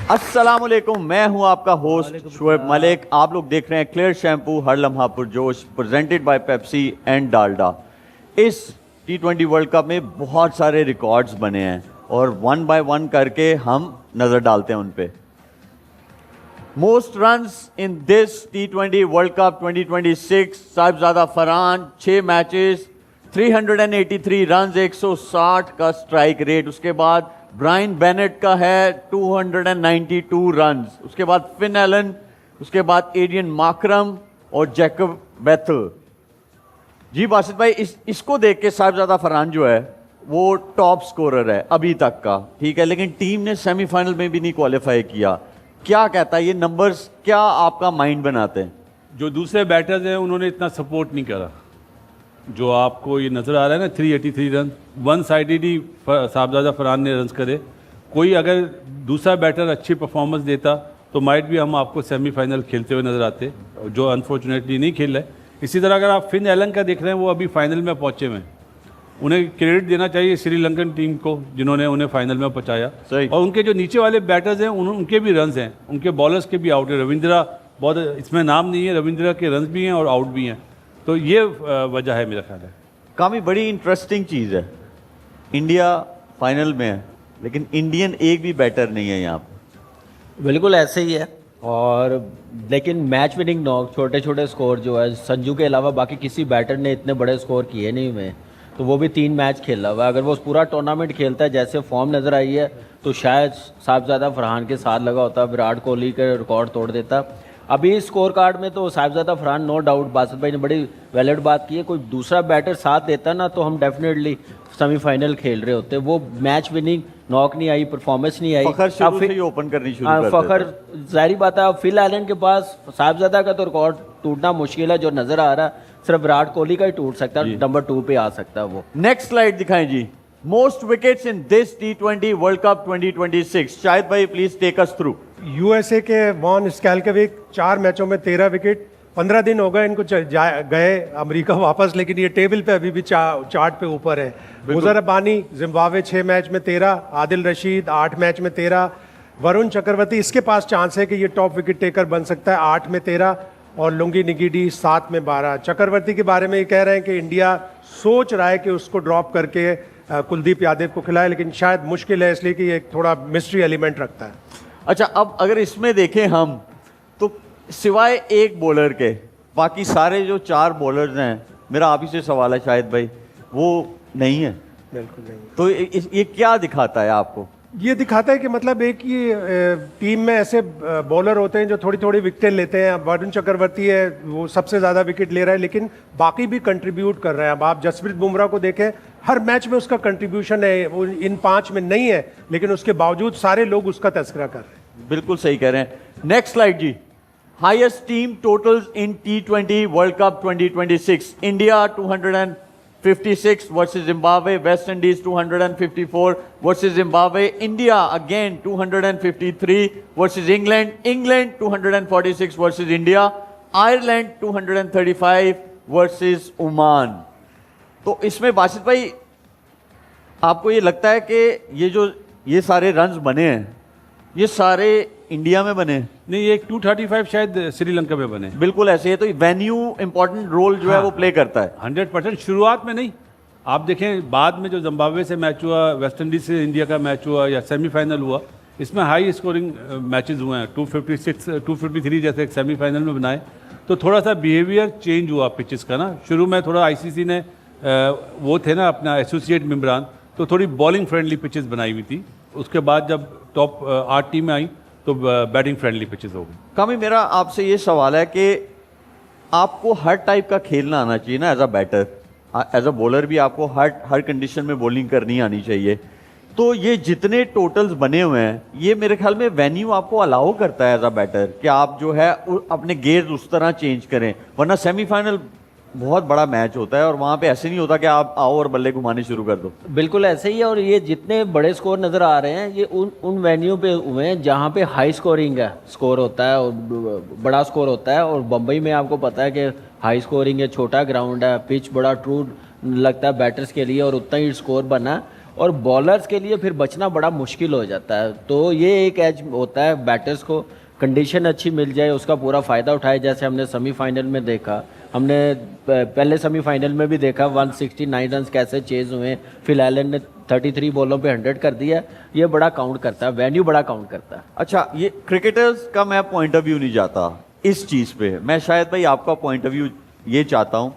अस्सलामुअलैकुम, मैं हूं आपका होस्ट शुएब मलिक। आप लोग देख रहे हैं क्लियर शैम्पू हर लम्हा पुरजोश, presented by Pepsi and Dalda. इस T20 वर्ल्ड कप में बहुत सारे रिकॉर्ड्स बने हैं और वन बाय वन करके हम नजर डालते हैं उन पे। Most runs in this T20 world cup 2026, Sahibzada Farhan 6 matches 383 run, 160 का स्ट्राइक रेट। उसके बाद ब्रायन बेनेट का है 292 रन। उसके बाद फिन एलन, उसके बाद एडियन माकरम और जैकब बेथल। जी बासित भाई, इसको देख के साहिबजादा फरहान जो है वो टॉप स्कोरर है अभी तक का, ठीक है, लेकिन टीम ने सेमीफाइनल में भी नहीं क्वालिफाई किया। क्या कहता है ये नंबर्स, क्या आपका माइंड बनाते हैं? जो दूसरे बैटर्स हैं उन्होंने इतना सपोर्ट नहीं करा। जो आपको ये नज़र आ रहा है ना 383 रन, वन साइडेड ही साहिबजादा फरहान ने रन्स करे। कोई अगर दूसरा बैटर अच्छी परफॉर्मेंस देता तो माइट भी हम आपको सेमीफाइनल खेलते हुए नज़र आते, जो अनफॉर्चुनेटली नहीं खेल रहे। इसी तरह अगर आप फिन एलन का देख रहे हैं, वो अभी फाइनल में पहुंचे हुए हैं। उन्हें क्रेडिट देना चाहिए श्रीलंकन टीम को जिन्होंने उन्हें फाइनल में पहुंचाया। और उनके जो नीचे वाले बैटर्स हैं उनके भी रन्स हैं, उनके बॉलर्स के भी आउट है। रविंद्रा बहुत, इसमें नाम नहीं है, रविंद्रा के रन्स भी हैं और आउट भी हैं। तो ये वजह है मेरा ख्याल है। काफ़ी बड़ी इंटरेस्टिंग चीज़ है, इंडिया फाइनल में है लेकिन इंडियन एक भी बैटर नहीं है यहाँ पर। बिल्कुल ऐसे ही है। और लेकिन मैच विनिंग नॉक, छोटे छोटे स्कोर जो है संजू के अलावा बाकी किसी बैटर ने इतने बड़े स्कोर किए नहीं हुए। तो वो भी 3 मैच खेला हुआ है। अगर वो पूरा टूर्नामेंट खेलता है जैसे फॉर्म नज़र आई है तो शायद साहिबजादा फरहान के साथ लगा होता, विराट कोहली का रिकॉर्ड तोड़ देता। अभी स्कोर कार्ड में तो साहिबजादा फरहान नो डाउट, बासित भाई ने बड़ी वैलिड बात की है। कोई दूसरा बैटर साथ देता ना तो हम डेफिनेटली सेमीफाइनल खेल रहे होते। वो मैच विनिंग नॉक नहीं आई, परफॉर्मेंस नहीं आई। फखर शुरू से ही ओपन करनी शुरू कर देता। फखर जाहिर बात है, फिल एलन के पास साहिबजादा का तो रिकॉर्ड टूटना मुश्किल है। जो नजर आ रहा है सिर्फ विराट कोहली का ही टूट सकता है, नंबर 2 पे आ सकता है वो। नेक्स्ट स्लाइड दिखाएं जी। Most wickets in this T20 world cup 2026, Shahid भाई please take us through. USA के वॉन स्कैल्केविक 4 मैचों में 13 विकेट। 15 दिन हो गए इनको गए अमेरिका वापस, लेकिन ये टेबल पे अभी भी चार्ट पे ऊपर है। मुजर रब्बानी जिम्बाब्वे 6 मैच में 13, आदिल रशीद 8 मैच में 13, वरुण चक्रवर्ती इसके पास चांस है कि ये टॉप विकेट टेकर बन सकता है 8 में 13, और लुंगी निगिडी 7 में 12। चक्रवर्ती के बारे में ये कह रहे हैं कि इंडिया सोच रहा है कि उसको ड्रॉप करके कुलदीप यादव को खिलाए, लेकिन शायद मुश्किल है इसलिए कि ये थोड़ा मिस्ट्री एलिमेंट रखता है। अच्छा, अब अगर इसमें देखें हम तो सिवाय एक बॉलर के बाकी सारे जो 4 बॉलर्स हैं, मेरा आप ही से सवाल है शाहिद भाई, वो नहीं है। बिल्कुल नहीं। तो ये क्या दिखाता है आपको? ये दिखाता है कि मतलब एक ये टीम में ऐसे बॉलर होते हैं जो थोड़ी थोड़ी विकेटें लेते हैं। वरुण चक्रवर्ती है वो सबसे ज़्यादा विकेट ले रहा है, लेकिन बाकी भी कंट्रीब्यूट कर रहे हैं। अब आप जसप्रीत बुमराह को देखें, हर मैच में उसका कंट्रीब्यूशन है, वो इन 5 में नहीं है, लेकिन उसके बावजूद सारे लोग उसका तस्करा कर रहे हैं। बिल्कुल सही कह रहे हैं। नेक्स्ट स्लाइड जी। हाईएस्ट टीम टोटल्स इन T20 world cup 2026, India 256 versus Zimbabwe, West Indies 254 versus Zimbabwe, India again 253 versus England, England 246 versus India, Ireland 235 versus Oman. तो इसमें बासित भाई आपको ये लगता है कि ये सारे रन्स बने हैं ये सारे इंडिया में बने? नहीं, ये 235 शायद श्रीलंका में बने। बिल्कुल ऐसे है। तो वेन्यू इंपॉर्टेंट रोल जो है वो प्ले करता है 100%। शुरुआत में नहीं, आप देखें बाद में जो जिम्बाब्वे से मैच हुआ, वेस्ट इंडीज से इंडिया का मैच हुआ या सेमीफाइनल हुआ, इसमें हाई स्कोरिंग मैचेस हुए हैं। 256 253 जैसे एक सेमीफाइनल में बनाए। तो थोड़ा सा बिहेवियर चेंज हुआ पिचेस का ना। शुरू में थोड़ा आईसीसी ने वो थे ना अपना एसोसिएट मेम्बरान, तो थोड़ी बॉलिंग फ्रेंडली पिचेस बनाई हुई थी। उसके बाद जब टॉप 8 टीमें आई तो बैटिंग फ्रेंडली पिचेस हो गई। कामी, मेरा आपसे ये सवाल है कि आपको हर टाइप का खेलना आना चाहिए ना as a batter, as a bowler भी आपको हर कंडीशन में बॉलिंग करनी आनी चाहिए। तो ये जितने टोटल्स बने हुए हैं ये मेरे ख्याल में वेन्यू आपको अलाउ करता है एज अ बैटर कि आप जो है अपने गेयर्स उस तरह चेंज करें, वरना सेमीफाइनल बहुत बड़ा मैच होता है और वहाँ पे ऐसे नहीं होता कि आप आओ और बल्ले घुमाने शुरू कर दो। बिल्कुल ऐसे ही है। और ये जितने बड़े स्कोर नज़र आ रहे हैं ये उन वेन्यू पे हुए हैं जहाँ पे हाई स्कोरिंग है, स्कोर होता है और बड़ा स्कोर होता है। और बम्बई में आपको पता है कि हाई स्कोरिंग है, छोटा ग्राउंड है, पिच बड़ा ट्रू लगता है बैटर्स के लिए और उतना ही स्कोर बना। और बॉलर्स के लिए फिर बचना बड़ा मुश्किल हो जाता है। तो ये एक एज होता है बैटर्स को, कंडीशन अच्छी मिल जाए उसका पूरा फ़ायदा उठाए। जैसे हमने सेमीफाइनल में देखा, हमने पहले सेमीफाइनल में भी देखा 169 रन कैसे चेज हुए, फिल एलन ने 33 बॉलों पे 100 कर दिया। ये बड़ा काउंट करता है, वेन्यू बड़ा काउंट करता है। अच्छा, ये क्रिकेटर्स का मैं पॉइंट ऑफ व्यू नहीं चाहता इस चीज़ पे, मैं शायद भाई आपका पॉइंट ऑफ व्यू ये चाहता हूँ।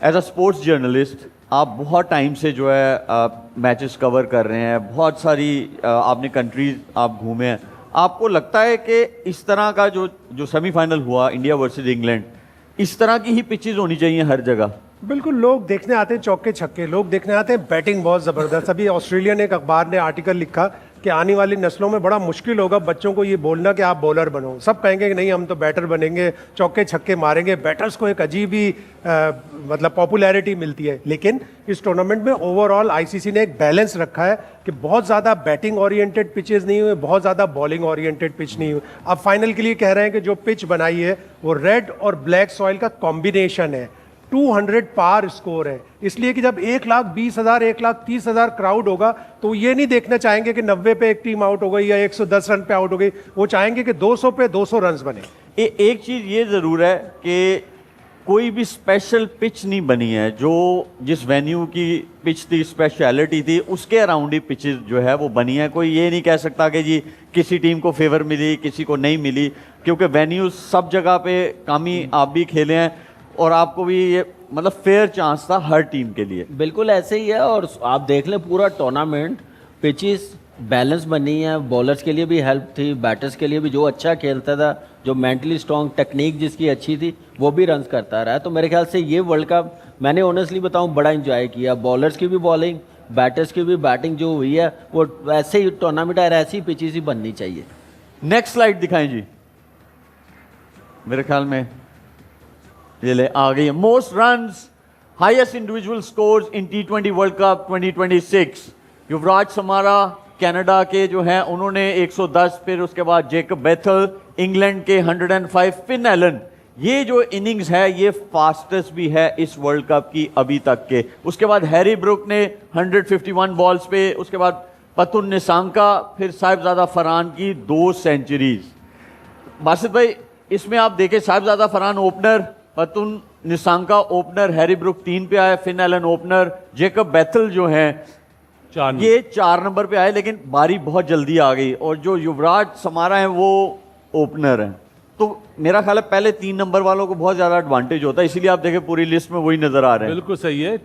एज अ स्पोर्ट्स जर्नलिस्ट आप बहुत टाइम से जो है मैचेस कवर कर रहे हैं, बहुत सारी आपने कंट्रीज आप घूमे हैं, आपको लगता है कि इस तरह का जो सेमीफाइनल हुआ इंडिया वर्सेस इंग्लैंड, इस तरह की ही पिचेस होनी चाहिए हर जगह? बिल्कुल, लोग देखने आते हैं चौके छक्के, लोग देखने आते हैं बैटिंग बहुत ज़बरदस्त। अभी ऑस्ट्रेलिया ने एक अखबार ने आर्टिकल लिखा कि आने वाली नस्लों में बड़ा मुश्किल होगा बच्चों को ये बोलना कि आप बॉलर बनो। सब कहेंगे कि नहीं हम तो बैटर बनेंगे, चौके छक्के मारेंगे। बैटर्स को एक अजीब ही मतलब पॉपुलैरिटी मिलती है। लेकिन इस टूर्नामेंट में ओवरऑल आईसीसी ने एक बैलेंस रखा है कि बहुत ज़्यादा बैटिंग ओरिएंटेड पिचेस नहीं हुए, बहुत ज़्यादा बॉलिंग ओरिएंटेड पिच नहीं हुए। अब फाइनल के लिए कह रहे हैं कि जो पिच बनाई है वो रेड और ब्लैक सॉइल का कॉम्बिनेशन है। 200 पार स्कोर है, इसलिए कि जब 1,20,000 1,30,000 क्राउड होगा तो ये नहीं देखना चाहेंगे कि 90 पे एक टीम आउट हो गई या 110 रन पे आउट हो गई, वो चाहेंगे कि 200 पे 200 रन बने। एक चीज़ ये ज़रूर है कि कोई भी स्पेशल पिच नहीं बनी है, जो जिस वेन्यू की पिच थी, स्पेशलिटी थी, उसके अराउंड ही पिचेस जो है वो बनी है। कोई ये नहीं कह सकता कि जी किसी टीम को फेवर मिली किसी को नहीं मिली, क्योंकि वेन्यू सब जगह पे कामी आप भी खेले हैं और आपको भी ये मतलब फेयर चांस था हर टीम के लिए। बिल्कुल ऐसे ही है। और आप देख लें पूरा टूर्नामेंट पिचेस बैलेंस बनी है, बॉलर्स के लिए भी हेल्प थी, बैटर्स के लिए भी। जो अच्छा खेलता था, जो मेंटली स्ट्रॉन्ग, टेक्निक जिसकी अच्छी थी, वो भी रन्स करता रहा। तो मेरे ख्याल से ये वर्ल्ड कप मैंने ऑनेस्टली बताऊं बड़ा एंजॉय किया। बॉलर्स की भी बॉलिंग, बैटर्स की भी बैटिंग जो हुई है वो ऐसे ही टूर्नामेंट है, ऐसी पिचेस ही बननी चाहिए। नेक्स्ट स्लाइड दिखाएं जी। मेरे ख्याल में ये ले आ गई है। Most runs, highest individual scores in T20 world cup 2026। Yuvraj Samra Canada के जो हैं उन्होंने 110, फिर उसके बाद जेकब बेथल इंग्लैंड के 105, फिन एलन, ये जो इनिंग्स है ये फास्टेस्ट भी है इस वर्ल्ड कप की अभी तक के। उसके बाद हैरी ब्रुक ने 151 बॉल्स पे, उसके बाद पतुन निसांका, फिर साहिबजादा फरहान की 2 सेंचुरीज। बासित भाई इसमें आप देखें Sahibzada Farhan opener, Pathum Nissanka opener, Harry Brook 3 पे आए, Finn Allen opener, Jacob Bethell जो हैं ये 4 नंबर पे आए, लेकिन बारी बहुत जल्दी आ गई। और जो युवराज समारा है वो ओपनर हैं। तो मेरा ख्याल है पहले 3 नंबर वालों को बहुत ज़्यादा एडवांटेज होता है, इसीलिए आप देखें पूरी लिस्ट में वही नज़र आ रहे हैं। बिल्कुल सही है।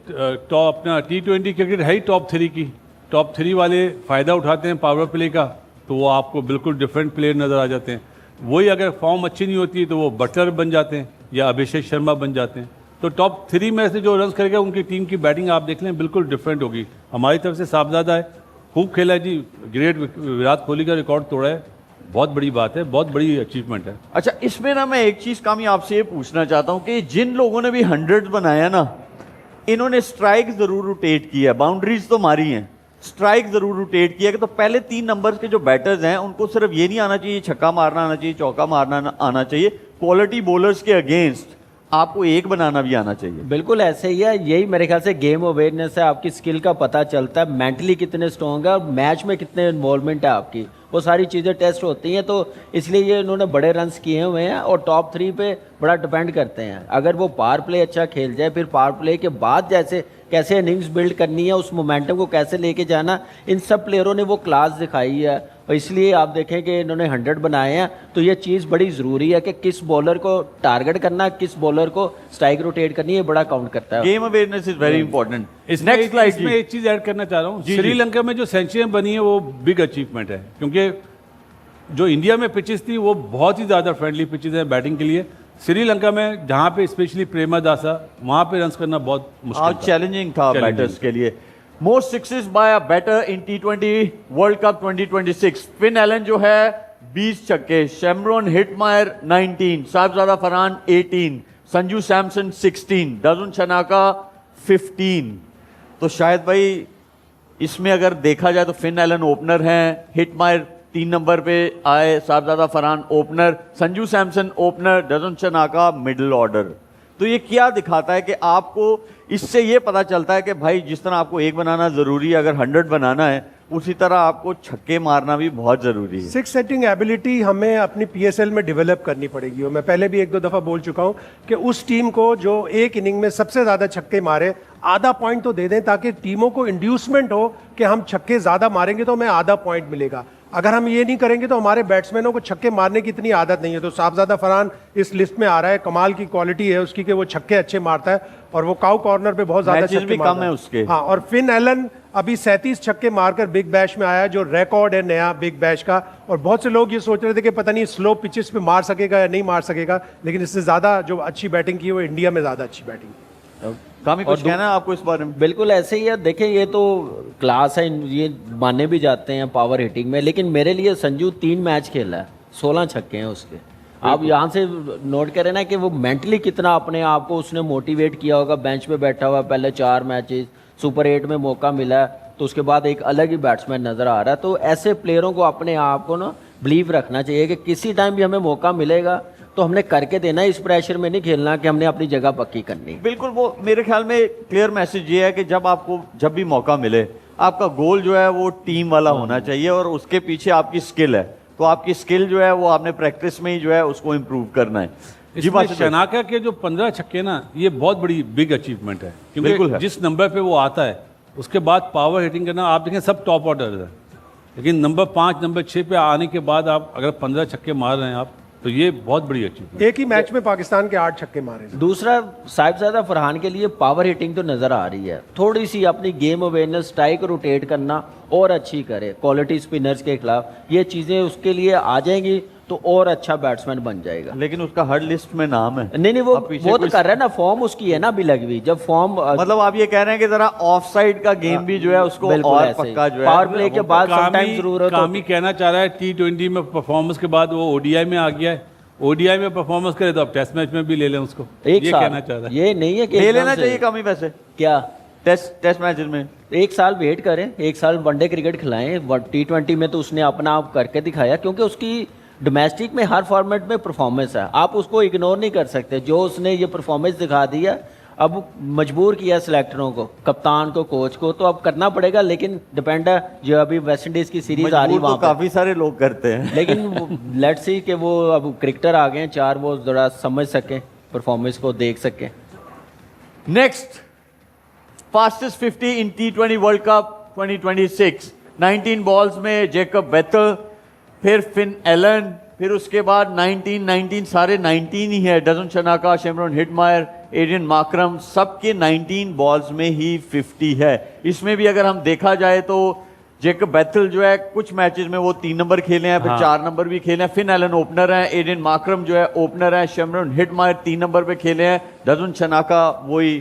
टॉप अपना T20 क्रिकेट है ही टॉप 3 की। टॉप 3 वाले फ़ायदा उठाते हैं पावर प्ले का, तो वो आपको बिल्कुल डिफरेंट प्लेयर नज़र आ जाते हैं। वही अगर फॉर्म अच्छी नहीं होती तो वो बटलर बन जाते हैं या अभिषेक शर्मा बन जाते हैं। तो टॉप 3 में से जो रन करेगा उनकी टीम की बैटिंग आप देख लें बिल्कुल डिफरेंट होगी। हमारी तरफ से साहबजादा है, खूब खेला है जी, ग्रेट, विराट कोहली का रिकॉर्ड तोड़ा है, बहुत बड़ी बात है, बहुत बड़ी अचीवमेंट है। अच्छा, इसमें ना मैं एक चीज़ कामी आपसे ये पूछना चाहता हूँ कि जिन लोगों ने भी 100 बनाया ना, इन्होंने स्ट्राइक ज़रूर रोटेट किया, बाउंड्रीज तो मारी हैं, स्ट्राइक ज़रूर रोटेट किया। कि तो पहले 3 नंबर के जो बैटर्स हैं उनको सिर्फ ये नहीं आना चाहिए छक्का मारना आना चाहिए, चौका मारना आना चाहिए, क्वालिटी बॉलर्स के अगेंस्ट आपको एक बनाना भी आना चाहिए। बिल्कुल ऐसे ही है। यही मेरे ख्याल से गेम अवेयरनेस है, आपकी स्किल का पता चलता है, मेंटली कितने स्ट्रॉन्ग है और मैच में कितने इन्वॉल्वमेंट है आपकी, वो सारी चीज़ें टेस्ट होती हैं। तो इसलिए ये इन्होंने बड़े रन्स किए हुए हैं और टॉप 3 पे बड़ा डिपेंड करते हैं। अगर वो पावर प्ले अच्छा खेल जाए, फिर पावर प्ले के बाद जैसे कैसे इनिंग्स बिल्ड करनी है, उस मोमेंटम को कैसे लेके जाना, इन सब प्लेयरों ने वो क्लास दिखाई है। और इसलिए आप देखें कि इन्होंने 100 बनाए हैं। तो ये चीज़ बड़ी ज़रूरी है कि किस बॉलर को टारगेट करना, किस बॉलर को स्ट्राइक रोटेट करनी है, बड़ा काउंट करता है। Game awareness is very important. इसमें एक चीज़ ऐड करना चाह रहा हूँ, श्रीलंका में जो सेंचुरियाँ बनी है वो बिग अचीवमेंट है, क्योंकि जो इंडिया में पिचेस थी वो बहुत ही ज़्यादा फ्रेंडली पिचेस हैं बैटिंग के लिए। श्रीलंका में जहाँ पे स्पेशली प्रेमदासा, वहाँ पे रन करना बहुत मुश्किल था, चैलेंजिंग था बैटर्स के लिए। Most sixes by a batter in T20 world cup 2026, Finn Allen जो है 20 छक्के, शेमरॉन हिटमायर 19, साहिबजादा फरहान 18, संजू सैमसन 16, दाजुन शनाका 15। तो शायद भाई इसमें अगर देखा जाए तो फिन एलन ओपनर हैं, हिटमायर 3 नंबर पे आए, Sahibzada Farhan opener, Sanju Samson opener, Dasun Shanaka middle order. तो ये क्या दिखाता है कि आपको इससे ये पता चलता है कि भाई जिस तरह आपको एक बनाना ज़रूरी है, अगर 100 बनाना है उसी तरह आपको छक्के मारना भी बहुत ज़रूरी है। सिक्स सेटिंग एबिलिटी हमें अपनी पीएसएल में डेवलप करनी पड़ेगी और मैं पहले भी एक दो दफ़ा बोल चुका हूं कि उस टीम को जो एक इनिंग में सबसे ज़्यादा छक्के मारे आधा पॉइंट तो दे दें, ताकि टीमों को इंड्यूसमेंट हो कि हम छक्के ज़्यादा मारेंगे तो हमें आधा पॉइंट मिलेगा। अगर हम ये नहीं करेंगे तो हमारे बैट्समैनों को छक्के मारने की इतनी आदत नहीं है। तो साहबजादा फरहान इस लिस्ट में आ रहा है, कमाल की क्वालिटी है उसकी कि वो छक्के अच्छे मारता है और वो काउ कॉर्नर पे बहुत ज्यादा मैचेस छक्के भी मारता कम है उसके। हाँ, और फिन एलन अभी 37 छक्के मारकर बिग बैश में आया, जो रिकॉर्ड है नया बिग बैश का। और बहुत से लोग ये सोच रहे थे कि पता नहीं स्लो पिचेस पे मार सकेगा या नहीं मार सकेगा, लेकिन इससे ज्यादा जो अच्छी बैटिंग की है वो इंडिया में ज्यादा अच्छी बैटिंग की। कामी कुछ कहना है आपको इस बारे में? बिल्कुल ऐसे ही है। देखिए ये तो क्लास है, ये माने भी जाते हैं पावर हिटिंग में, लेकिन मेरे लिए संजू 3 मैच खेला है, 16 छक्के हैं उसके। आप यहाँ से नोट करें ना कि वो मेंटली कितना अपने आप को उसने मोटिवेट किया होगा। बेंच पे बैठा हुआ, पहले 4 मैचेस, सुपर 8 में मौका मिला है, तो उसके बाद एक अलग ही बैट्समैन नज़र आ रहा है। तो ऐसे प्लेयरों को अपने आप को ना बिलीव रखना चाहिए कि किसी टाइम भी हमें मौका मिलेगा तो हमने करके देना, इस प्रेशर में नहीं खेलना कि हमने अपनी जगह पक्की करनी। बिल्कुल, वो मेरे ख्याल में क्लियर मैसेज ये है कि जब भी मौका मिले आपका गोल जो है वो टीम वाला होना चाहिए और उसके पीछे आपकी स्किल है, तो आपकी स्किल जो है वो आपने प्रैक्टिस में ही जो है उसको इम्प्रूव करना है। इसमें शनाका के जो 15 छक्के ना, ये बहुत बड़ी बिग अचीवमेंट है, क्योंकि जिस नंबर पे वो आता है उसके बाद पावर हिटिंग करना, आप देखें सब टॉप ऑर्डर है, लेकिन नंबर 5 नंबर 6 पे आने के बाद आप अगर 15 छक्के मार रहे हैं आप, तो ये बहुत बड़ी अचीवमेंट। एक ही मैच में पाकिस्तान के 8 छक्के मारे। दूसरा, साहिबजादा फरहान के लिए पावर हिटिंग तो नज़र आ रही है, थोड़ी सी अपनी गेम अवेयरनेस, स्ट्राइक रोटेट करना और अच्छी करे, क्वालिटी स्पिनर्स के खिलाफ ये चीज़ें उसके लिए आ जाएंगी तो और अच्छा बैट्समैन बन जाएगा। लेकिन उसका हर लिस्ट में नाम है। नहीं वो तो कर रहा है ना, फॉर्म उसकी है ना अभी लगी हुई। जब फॉर्म मतलब आप ये कह रहे हैं कि जरा ऑफ साइड का गेम भी जो है उसको और पक्का जो है पावर प्ले के बाद समटाइम जरूरत कामी कहना चाह रहा है T20 में परफॉर्मेंस के बाद वो ODI में आ गया है, ODI में परफॉर्मेंस करे तो अब टेस्ट मैच में भी ले लें उसको, एक ये साल कहना चाह रहा है। ये नहीं है कि ले लेना चाहिए कामी, वैसे क्या टेस्ट मैचेस में 1 साल वेट करें, 1 साल वनडे क्रिकेट खिलाएं। T20 में तो उसने अपना आप करके दिखाया, क्योंकि उसकी डोमेस्टिक में हर फॉर्मेट में परफॉर्मेंस है, आप उसको इग्नोर नहीं कर सकते। जो उसने ये परफॉर्मेंस दिखा दी है, अब मजबूर किया सिलेक्टरों को, कप्तान को, कोच को, तो अब करना पड़ेगा। लेकिन डिपेंड है, जो अभी वेस्ट इंडीज की सीरीज आ रही है वहाँ तो काफी सारे लोग करते हैं, लेकिन लेट्स सी कि वो अब क्रिकेटर आ गए हैं 4, वो जरा समझ सकें, परफॉर्मेंस को देख सकें। नेक्स्ट, फास्टेस्ट 50 इन T20 वर्ल्ड कप 2026, 19 बॉल्स में जैकब बेथल, फिर फिन एलन, फिर उसके बाद 19 सारे 19 ही है। डजन शनाका, शेमरॉन हिटमायर, एडियन माकरम, सबके 19 बॉल्स में ही 50 है। इसमें भी अगर हम देखा जाए तो जैकब बेथल जो है कुछ मैचेस में वो 3 नंबर खेले हैं, फिर 4 नंबर भी खेले हैं। फिन एलन ओपनर है, एडियन माकरम जो है ओपनर है, शेमरॉन हिटमायर 3 नंबर पे खेले हैं, डजन शनाका वही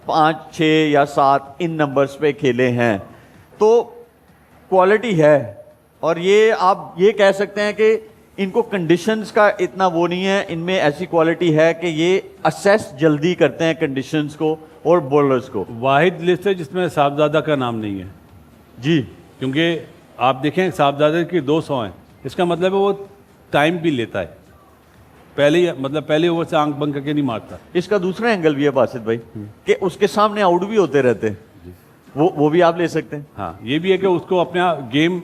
5, 6 या 7 इन नंबर्स पे खेले हैं। तो क्वालिटी है, और ये आप ये कह सकते हैं कि इनको कंडीशंस का इतना वो नहीं है, इनमें ऐसी क्वालिटी है कि ये असेस जल्दी करते हैं कंडीशंस को और बॉलर्स को। वाहिद लिस्ट है जिसमें साहबजादा का नाम नहीं है जी, क्योंकि आप देखें साहबजादा की 200 हैं, इसका मतलब है वो टाइम भी लेता है, पहले ओवर से आंख बंद करके नहीं मारता। इसका दूसरा एंगल भी है बासित भाई कि उसके सामने आउट भी होते रहते हैं, वो भी आप ले सकते हैं। हाँ, ये भी है कि उसको अपना गेम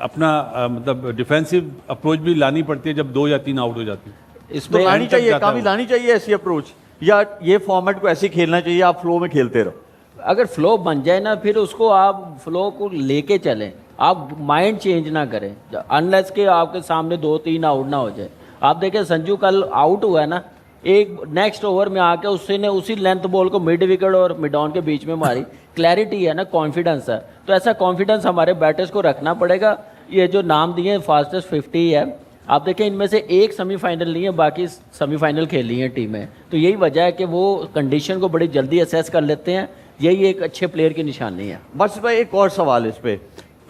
मतलब डिफेंसिव अप्रोच भी लानी पड़ती है जब 2 या 3 आउट हो जाती है। तो लानी चाहिए, काफी लानी चाहिए ऐसी अप्रोच, या ये फॉर्मेट को ऐसे खेलना चाहिए, आप फ्लो में खेलते रहो। अगर फ्लो बन जाए ना, फिर उसको आप फ्लो को लेके चलें, आप माइंड चेंज ना करें, अनलेस के आपके सामने 2-3 आउट ना हो जाए। आप देखें संजू कल आउट हुआ है ना, एक नेक्स्ट ओवर में आके उसने उसी लेंथ बॉल को मिड विकेट और मिड ऑन के बीच में मारी। क्लैरिटी है ना, कॉन्फिडेंस है, तो ऐसा कॉन्फिडेंस हमारे बैटर्स को रखना पड़ेगा। ये जो नाम दिए फास्टेस्ट 50 है, आप देखें इनमें से एक सेमीफाइनल नहीं है, बाकी सेमीफाइनल खेली हैं टीमें, तो यही वजह है कि वो कंडीशन को बड़ी जल्दी असेस कर लेते हैं। यही एक अच्छे प्लेयर की निशानी है। बस भाई एक और सवाल इस पे,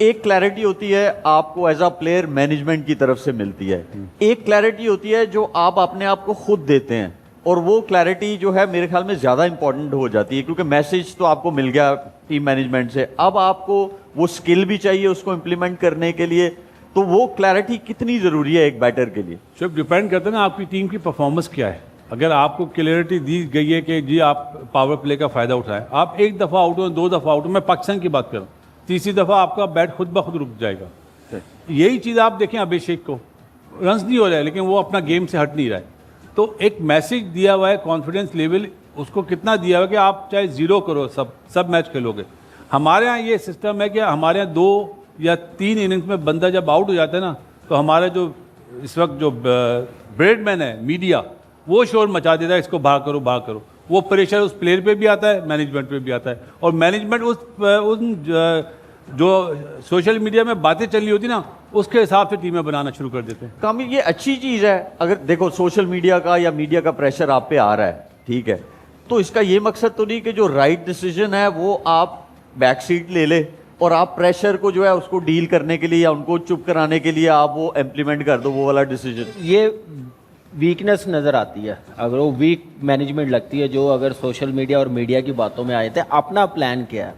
एक क्लैरिटी होती है आपको एज अ प्लेयर मैनेजमेंट की तरफ से मिलती है, एक क्लैरिटी होती है जो आप अपने आप को खुद देते हैं, और वो क्लैरिटी जो है मेरे ख्याल में ज़्यादा इंपॉर्टेंट हो जाती है, क्योंकि मैसेज तो आपको मिल गया टीम मैनेजमेंट से, अब आपको वो स्किल भी चाहिए उसको इम्प्लीमेंट करने के लिए। तो वो क्लैरिटी कितनी ज़रूरी है एक बैटर के लिए? सिर्फ डिपेंड करता है ना आपकी टीम की परफॉर्मेंस क्या है। अगर आपको क्लियरिटी दी गई है कि जी आप पावर प्ले का फ़ायदा उठाएं, आप एक दफ़ा आउट हो, 2 दफ़ा आउट हो, मैं पाकिस्तान की बात कर रहा हूँ, तीसरी दफ़ा आपका बैट खुद ब खुद रुक जाएगा। यही चीज़ आप देखें अभिषेक को, रन्स नहीं हो रहा है लेकिन वो अपना गेम से हट नहीं रहा है। तो एक मैसेज दिया हुआ है, कॉन्फिडेंस लेवल उसको कितना दिया हुआ है कि आप चाहे 0 करो, सब मैच खेलोगे। हमारे यहाँ ये सिस्टम है कि हमारे यहाँ 2 या 3 इनिंग्स में बंदा जब आउट हो जाता है ना, तो हमारा जो इस वक्त जो ब्रेडमैन है मीडिया, वो शोर मचा देता है, इसको बाहर करो। वो प्रेशर उस प्लेयर पे भी आता है, मैनेजमेंट पे भी आता है, और मैनेजमेंट जो सोशल मीडिया में बातें चल रही होती ना, उसके हिसाब से टीमें बनाना शुरू कर देते हैं। कामिल, ये अच्छी चीज़ है। अगर देखो सोशल मीडिया का या मीडिया का प्रेशर आप पे आ रहा है, ठीक है, तो इसका ये मकसद तो नहीं कि जो राइट डिसीजन है वो आप बैक सीट ले ले और आप प्रेशर को जो है उसको डील करने के लिए या उनको चुप कराने के लिए आप वो इम्प्लीमेंट कर दो, वो वाला डिसीजन। ये वीकनेस नज़र आती है, अगर वो वीक मैनेजमेंट लगती है जो अगर सोशल मीडिया और मीडिया की बातों में आए थे। अपना प्लान क्या है?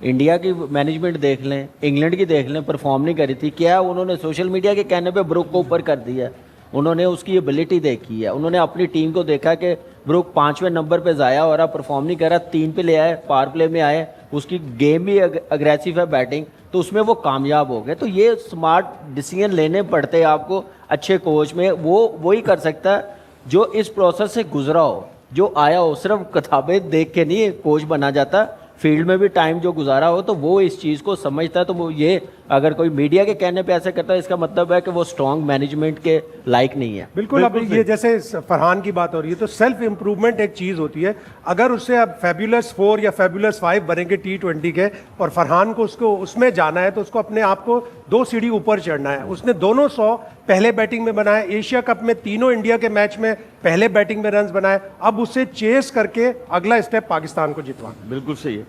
इंडिया की मैनेजमेंट देख लें, इंग्लैंड की देख लें, परफॉर्म नहीं करी थी। क्या उन्होंने सोशल मीडिया के कहने पे ब्रुक को ऊपर कर दिया? उन्होंने उसकी एबिलिटी देखी है, उन्होंने अपनी टीम को देखा कि ब्रुक 5वें नंबर पे ज़ाया हो रहा, परफॉर्म नहीं कर रहा, 3 पे ले आए, पावर प्ले में आए, उसकी गेम भी अग्रेसिव है बैटिंग, तो उसमें वो कामयाब हो गए। तो ये स्मार्ट डिसीजन लेने पड़ते हैं आपको अच्छे कोच में। वो ही कर सकता है जो इस प्रोसेस से गुजरा हो, जो आया हो। सिर्फ किताबें देख के नहीं कोच बना जाता, फील्ड में भी टाइम जो गुजारा हो तो वो इस चीज़ को समझता है। तो वो ये अगर कोई मीडिया के कहने पे ऐसा करता है, इसका मतलब है कि वो स्ट्रॉन्ग मैनेजमेंट के लायक नहीं है। बिल्कुल। अब ये जैसे फरहान की बात हो रही है, तो सेल्फ इंप्रूवमेंट एक चीज़ होती है। अगर उससे अब फैबुलस 4 या फैबुलस 5 बनेंगे T20 के, और फरहान को उसको उसमें जाना है, तो उसको अपने आप को 2 सीढ़ी ऊपर चढ़ना है। उसने दोनों 100 पहले बैटिंग में बनाए, एशिया कप में तीनों इंडिया के मैच में पहले बैटिंग में रन बनाए। अब उससे चेस करके अगला स्टेप पाकिस्तान को जितवाना। बिल्कुल सही है।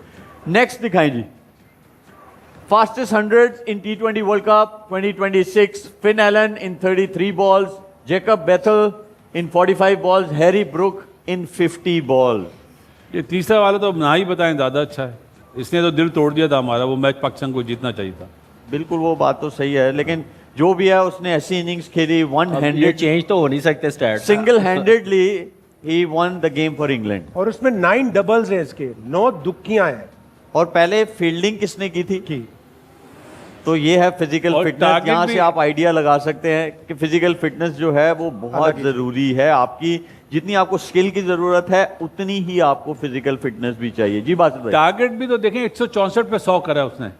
नेक्स्ट दिखाएं जी। Fastest 100 in T20 world cup 2026, Finn Allen in 33 balls, Jacob Bethell in 45 balls, Harry Brook in 50 balls. ये तीसरा वाला तो ना ही बताएं, ज़्यादा अच्छा है। इसने तो दिल तोड़ दिया था हमारा, वो मैच पाकिस्तान को जीतना चाहिए था। बिल्कुल, वो बात तो सही है, लेकिन जो भी है उसने ऐसी इनिंग्स खेली, वन ये हैंडेड, चेंज तो हो नहीं सकते स्टैट, सिंगल हैंडेडली ही won the game for England. और उसमें 9 डबल्स हैं, इसके 9 दुक्कियां हैं। और पहले फील्डिंग किसने की थी? की तो ये है फिजिकल और फिटनेस। टारगेट यहाँ से भी- आप आइडिया लगा सकते हैं कि फिजिकल फिटनेस जो है वो बहुत जरूरी है। आपकी जितनी आपको स्किल की जरूरत है उतनी ही आपको फिजिकल फिटनेस भी चाहिए। जी बासित भाई। टारगेट भी तो देखें, 164 पे 100 करा उसने,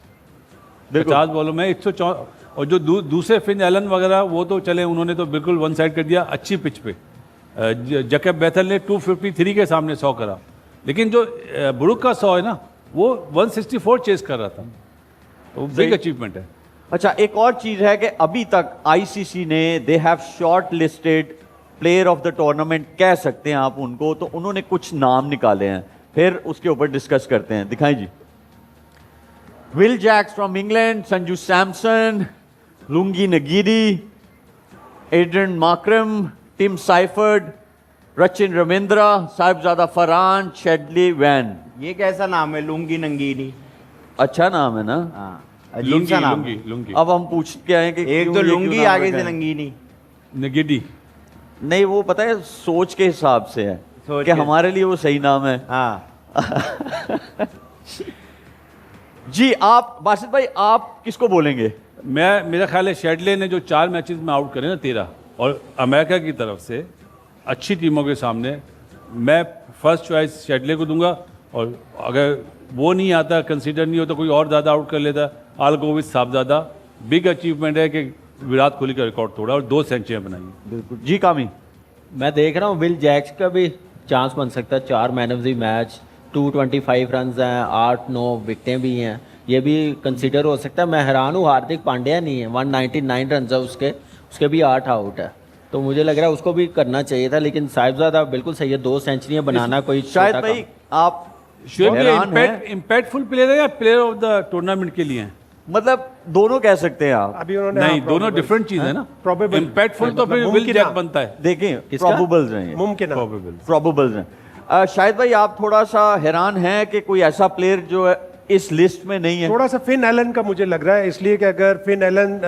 50 बॉलों में 104। और जो दूसरे फिन एलन वगैरह वो तो चले, उन्होंने तो बिल्कुल वन साइड कर दिया अच्छी पिच पे। जैकब बेथल ने 253 के सामने 100 करा, लेकिन जो ब्रुक का 100 है ना, वो 164 चेस कर रहा था, तो बिग अचीवमेंट है। अच्छा, एक और चीज है कि अभी तक आईसीसी ने they have short listed player of the tournament कह सकते हैं आप उनको, तो उन्होंने कुछ नाम निकाले हैं, फिर उसके ऊपर डिस्कस करते हैं। दिखाएं जी। Will Jacks from England, Sanju Samson, Lungi नगीरी, Adrian Markram, Tim Seifert, Rachin Ravindra, Sahibzada Farhan, Shadley van. ये कैसा नाम है, लुंगी नंगीनी? अच्छा नाम है ना। हाँ, अजीब सा नाम है। लुंगी अब हम पूछ के आए कि एक क्यों तो ये क्यों लुंगी, नाम आगे रखा से है? नंगीनी। नगिडी। नहीं, वो पता है सोच के हिसाब से है सोच कि के। हमारे लिए वो सही नाम है। हाँ, जी, आप बासित भाई आप किसको बोलेंगे? मेरा ख्याल है शेडले ने जो 4 मैचेस में आउट करे ना 13, और अमेरिका की तरफ से अच्छी टीमों के सामने, मैं फर्स्ट चॉइस शेडले को दूंगा। और अगर वो नहीं आता, कंसीडर नहीं होता, कोई और ज़्यादा आउट कर लेता, आल गो विद साहबजादा। बिग अचीवमेंट है कि विराट कोहली का रिकॉर्ड तोड़ा और 2 सेंचुरियाँ बनाई। बिल्कुल जी। कामी, मैं देख रहा हूँ विल जैक्स का भी चांस बन सकता है। 4 man of the match, 225 run हैं, 8-9 विकेटें भी हैं, ये भी कंसीडर हो सकता है। मैं हैरान हूँ हार्दिक पांड्या नहीं है, 199 रन है उसके भी 8 आउट है, तो मुझे लग रहा है उसको भी करना चाहिए था। लेकिन साहिबजादा बिल्कुल सही है, 2 सेंचुरियाँ बनाना कोई शायद छोटा भाई काम। आप शुएब हैरान हैं। इम्पैक्टफुल प्लेयर है या प्लेयर ऑफ द टूर्नामेंट के लिए हैं? मतलब दोनों कह सकते हैं आप। अभी उन्होंने नहीं, हाँ, दोनों probable। डिफरेंट चीज है ना। Probable। इम्पैक्टफुल तो मतलब फिर विल मुमकिन जैक है। बनता है। देखें, किसका? प्रोबेबल्स हैं ये। मुमकिन है। Probable। प्रोबेबल्स हैं। शायद भाई आप थोड़ा सा हैरान हैं कि कोई ऐसा प्लेयर जो है इस लिस्ट में नहीं है। थोड़ा सा फिन एलन का मुझे लग रहा है, इसलिए कि अगर फिन एलन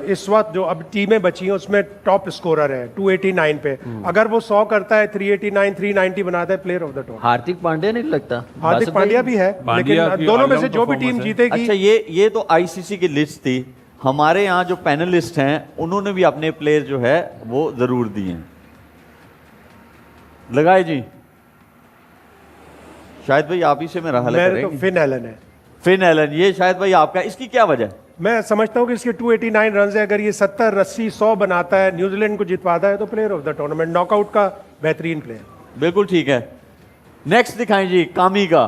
इस वक्त जो अब टीमें बची हैं उसमें टॉप स्कोरर है 289 पे, अगर वो 100 करता है 389 390 बनाता है, player of the tournament. Hardik Pandya नहीं लगता? हार्दिक पांड्या भी है, पांड्या लेकिन की दोनों में से all-round जो भी टीम performance है। जीतेगी। अच्छा, ये तो आईसीसी की लिस्ट थी। हमारे यहाँ जो पैनलिस्ट हैं उन्होंने भी अपने प्लेयर जो है वो जरूर दिए हैं। लगाए जी, शायद भाई आप ही से मेरा हल मेरे तो करेंगे। फिन एलन है। फिन एलन, ये शायद भाई आपका, इसकी क्या वजह है? मैं समझता हूँ कि इसके 289 रन है, अगर ये 70 80 100 बनाता है, न्यूजीलैंड को जितवाता है, तो player of the tournament, knockout का बेहतरीन प्लेयर। बिल्कुल ठीक है। नेक्स्ट दिखाएं जी, कामी का।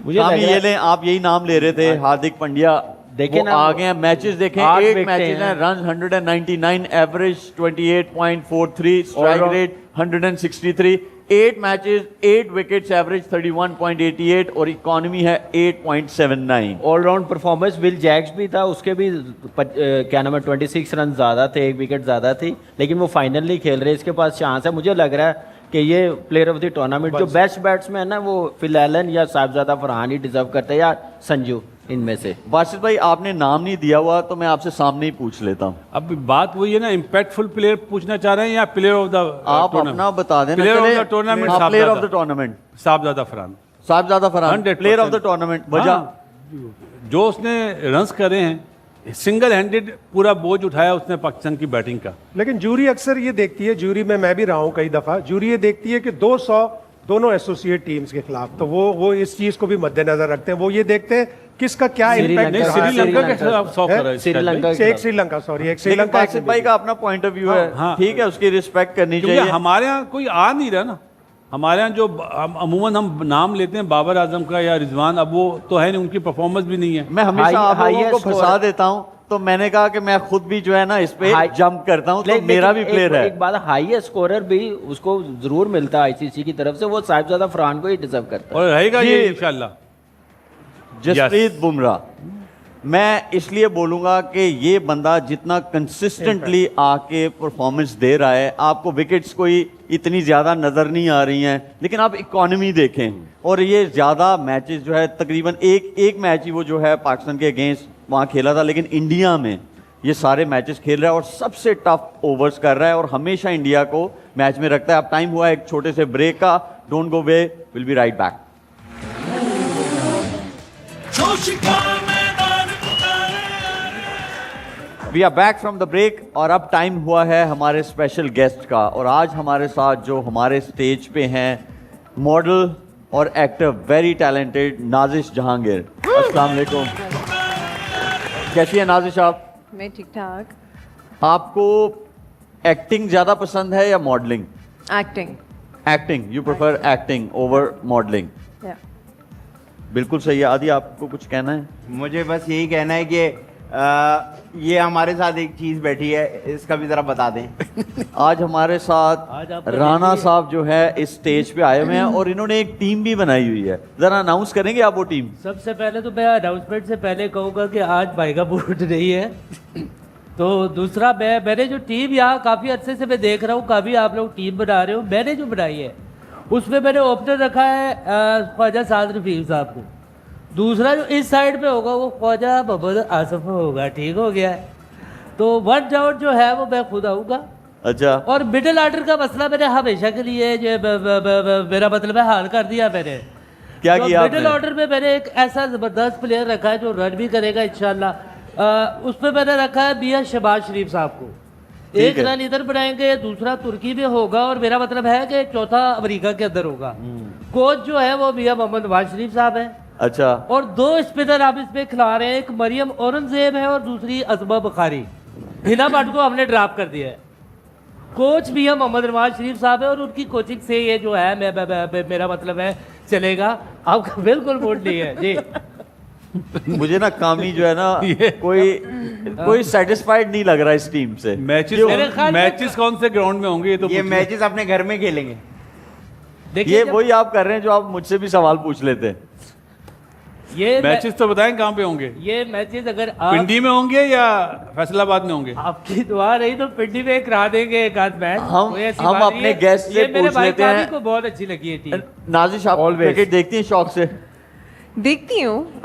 मुझे कामी लग रहा ये है- लें, आप यही नाम ले रहे थे, हार्दिक पांड्या। देखें वो ना, आ गए हैं, मैचेस देखें, 8 8 विकेटें मैचेस हैं, हैं। Run 199, average 28.43, strike All-round- rate 163, 8 matches 8 wickets, average 31.88 और इकोनॉमी है 8.79। All-round performance. विल जैक्स भी था, उसके भी क्या नाम है 26 रन ज़्यादा थे, 1 विकेट ज़्यादा थी, लेकिन वो फाइनल नहीं खेल रहे। इसके पास चांस है। मुझे लग रहा है कि ये प्लेयर ऑफ द टूर्नामेंट जो बेस्ट बैट्समैन है ना, वो फिल एलन या साहिबजादा फरहान ही डिजर्व करते हैं, या संजू, इनमें से। बासित भाई आपने नाम नहीं दिया हुआ, तो मैं आपसे सामने ही पूछ लेता हूँ। अब बात वही है ना, इम्पैक्टफुल प्लेयर पूछना चाह रहे हैं या प्लेयर ऑफ द आप अपना बता देना। प्लेयर चले, ऑफ द टूर्नामेंट हाँ, player of the tournament Sahibzada Farhan. Sahibzada Farhan 100% player of the tournament. वजह? हाँ, जो उसने रन्स करे हैं, सिंगल हैंडेड पूरा बोझ उठाया उसने पाकिस्तान की बैटिंग का। लेकिन जूरी अक्सर ये देखती है, जूरी में मैं भी रहा हूँ कई दफा, जूरी ये देखती है कि 200 दोनों एसोसिएट टीम्स के खिलाफ, तो वो इस चीज को भी मद्देनजर रखते हैं। वो ये देखते हैं किसका क्या इम्पैक्ट नहीं, रहा है। श्रीलंका के खिलाफ 100 करा है श्रीलंका के एक श्रीलंका, सॉरी, एक लेकिन श्रीलंका। बासित भाई का अपना पॉइंट ऑफ व्यू है, हाँ। ठीक है, उसकी रिस्पेक्ट करनी क्योंकि चाहिए। हमारे यहाँ कोई आ नहीं रहा ना। हमारे यहाँ जो अमूमन हम नाम लेते हैं बाबर आजम का या रिजवान, अब वो तो है नहीं, उनकी परफॉर्मेंस भी नहीं है। मैं हमेशा आप लोगों को highest फंसा score- देता हूँ, तो मैंने कहा कि मैं खुद भी जो है ना इस पे High- जंप करता हूँ, तो लेकिन मेरा भी एक- प्लेयर है। एक बात, हाईएस्ट स्कोरर भी उसको जरूर मिलता है आईसीसी की तरफ से, वो साहिबजादा फरहान को ही डिजर्व करता है। और रहेगा जी। ये इंशाल्लाह। जसप्रीत बुमराह, मैं इसलिए बोलूंगा कि ये बंदा जितना कंसिस्टेंटली आके परफॉर्मेंस दे रहा है, आपको विकेट्स कोई इतनी ज्यादा नजर नहीं आ रही हैं, लेकिन आप इकोनॉमी देखें, और ये ज्यादा मैचेस जो है, तकरीबन एक मैच ही वो जो है पाकिस्तान के अगेंस्ट वहाँ खेला था, लेकिन इंडिया में ये सारे मैचेस खेल रहा है और सबसे टफ ओवर्स कर रहा है और हमेशा इंडिया को मैच में रखता है। अब टाइम हुआ है एक छोटे से ब्रेक का। Don't go way, will be right back. We are back from the break और अब टाइम हुआ है हमारे स्पेशल गेस्ट का। और आज हमारे साथ जो हमारे स्टेज पे हैं, मॉडल और actor, very talented Nazish Jahangir. अस्सलाम वालेकुम। कैसी है नाजिश आप? मैं ठीक ठाक। आपको एक्टिंग ज्यादा पसंद है या modelling? Acting. Acting, you prefer acting over modelling. बिल्कुल सही है। आदि आपको कुछ कहना है? मुझे बस यही कहना है कि ये हमारे साथ एक चीज बैठी है, इसका भी जरा बता दें। आज हमारे साथ राणा साहब जो है इस स्टेज पे आए हुए हैं और इन्होंने एक टीम भी बनाई हुई है। जरा अनाउंस करेंगे आप वो टीम? सबसे पहले तो मैं अनाउंसमेंट से पहले कहूँगा कि आज भाई का मूड नहीं है। तो दूसरा, मैंने जो टीम यहाँ काफ़ी अच्छे से मैं देख रहा हूँ, काफ़ी आप लोग टीम बना रहे हो, मैंने जो बनाई है उसमें मैंने ओपनर रखा है ख्वाजा साद रफीक साहब को। दूसरा जो इस साइड पे होगा वो ख्वाजा मोहम्मद आसफ होगा। ठीक हो गया है? तो वन डाउन जो है वो मैं खुद आऊँगा। अच्छा, और मिडिल ऑर्डर का मसला मैंने हमेशा के लिए मेरा मतलब है हल कर दिया मैंने। क्या किया मिडिल आपने? ऑर्डर में मैंने एक ऐसा जबरदस्त प्लेयर रखा है जो रन भी करेगा इंशाल्लाह। उस पर मैंने रखा है मियां शहबाज शरीफ साहब को। एक है। रन इधर बनाएंगे, दूसरा तुर्की में होगा, और मेरा मतलब है कि चौथा अमेरिका के अंदर होगा। कोच जो है वो मियां मोहम्मद नवाज शरीफ साहब है। अच्छा, और 2 स्पिनर आप इसमें खिला रहे हैं, एक मरियम औरंगजेब है और दूसरी अजमा बुखारी। हिना भट्ट को हमने ड्रॉप कर दिया है। कोच मियां मोहम्मद नवाज शरीफ साहब है और उनकी कोचिंग से ये जो है मेरा मतलब है चलेगा। आपका बिल्कुल मूड नहीं है जी। मुझे ना कामी जो है ना कोई सेटिस्फाइड नहीं लग रहा इस टीम से। मेरे ख्याल में- मैचेस कौन से ग्राउंड में होंगे ये तो ये पूछिए। मैचेस अपने घर में खेलेंगे। देखिए ये जब वही आप कर रहे हैं जो आप मुझसे भी सवाल पूछ लेते हैं। ये मैचेस तो बताएं कहाँ पे होंगे? ये मैचेस अगर आप पिंडी में होंगे या फैसलाबाद में होंगे? आपकी दुआ रही तो पिंडी में करा देंगे एक आध मैच। हम- कोई ऐसी हम बात नहीं अपने है। guest से ये मेरे पूछ भाई लेते कामी हैं। को बहुत अच्छी लगी है टीम। नाजिश, आप क्रिकेट देखती हैं शौक से? देखती हूँ